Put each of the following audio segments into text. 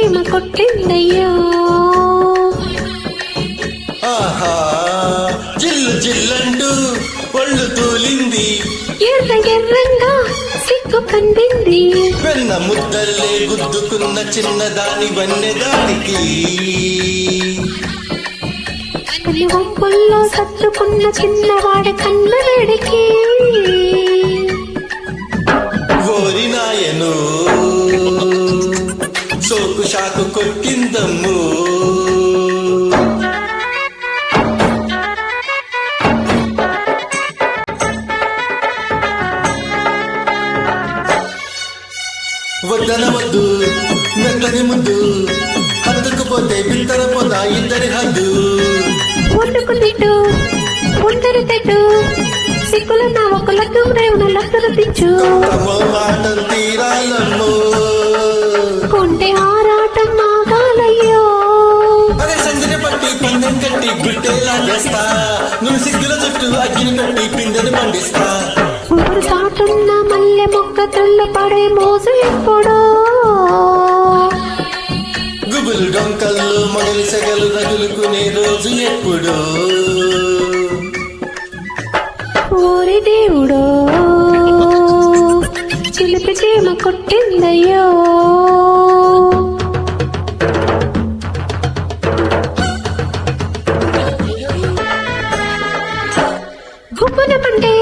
చీమ కొట్టిందయ్యో. ఆహా జిల్లు జిల్లంటూ ఒళ్ళు తూలింది, ఎర్ర ఎర్రంగా సిగ్గు కందింది. వెన్న ముద్దల్లే గుద్దుకున్న చిన్నదాని వన్నెదానికి, కలి వంపుల్లో సత్తుకున్న చిన్నవాడి కన్న వేడికి. ఓరి నాయను సోకు షాకు కొట్టిందమ్ము. వద్దనవద్దు మెత్తని ముద్దు, హత్తుకుపోతే బిత్తరపోతా ఇద్దరి హద్దు. ఒడ్డుకు తిట్టు ఒంటరి తిట్టు, సిక్కుల నా ఒక లడ్డు రేవున లద్దరు తిచ్చు. మాటం తీరాలమ్మో, కొంటే ఆరాటం ఆగాలయ్యో. అరే సంగిన పట్టి పందెం కట్టి గుట్టేలా చేస్తా, నువ్వు సిగ్గుల చుట్టూ అగ్గిని కట్టి పిందెని పండిస్తా. ఊరు సాటున్న మల్లె మొక్క తుళ్ళ పడే మోసు ఎప్పుడో, గుబులు డొంకల్లో మొగలి సెగలు రగులుకునే రోజు ఎప్పుడు. ఓరి దేవుడో చిలిపి చీమ కొట్టిందయ్యో. గుబ్బున పంటే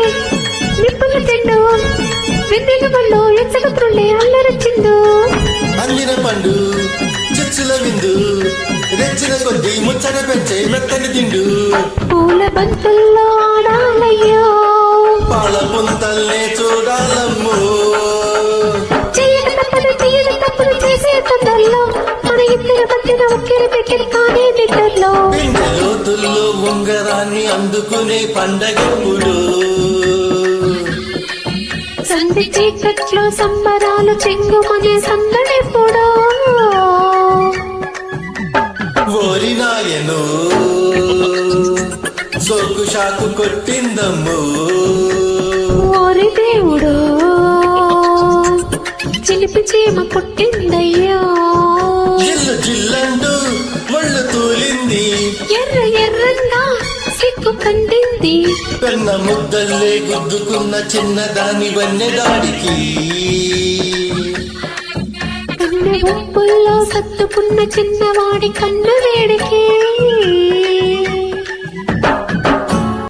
నిప్పుల చెండు, వెన్నెల పళ్ళు ఎచ్చల త్రుళ్ళే అల్లరచిందు. అందిన పండు చిచ్చుల విందు, రెచ్చిన కొద్దీ ముచ్చట పెంచే మెత్తని తిండు. పూల బంతుల్లో ఆడాలయ్యో, పాల పుంతల్నే చూడాలమ్మో. చెయ్యక తప్పులు చేసే తొందరలో, మన ఇద్దరి మధ్యన ఒక్కిరి పెట్టిన కానీ నిద్రలో. పిండె లోతుల్లో ఉంగరాన్ని అందుకునే పండగప్పుడు, సంధి చీకట్లో సంబరాలు చెంగుమనే సందడెప్పుడో. ఓరి నాయను సోకు షాకు కొట్టిందమ్ము. ఓరి దేవుడో చిలిపి చీమ కొట్టిందయ్యో. జిల్లు జిల్లంటూ ఒళ్ళు తూలింది, ఎర్ర ఎర్రంగా సిగ్గు కందింది. పెన్న ముద్దల్లే గుద్దుకున్న చిన్నదాని వన్నెదాడికి, కన్నె ఉప్పుల్లో సత్తుకున్న చిన్నవాడి కన్న వేడికి.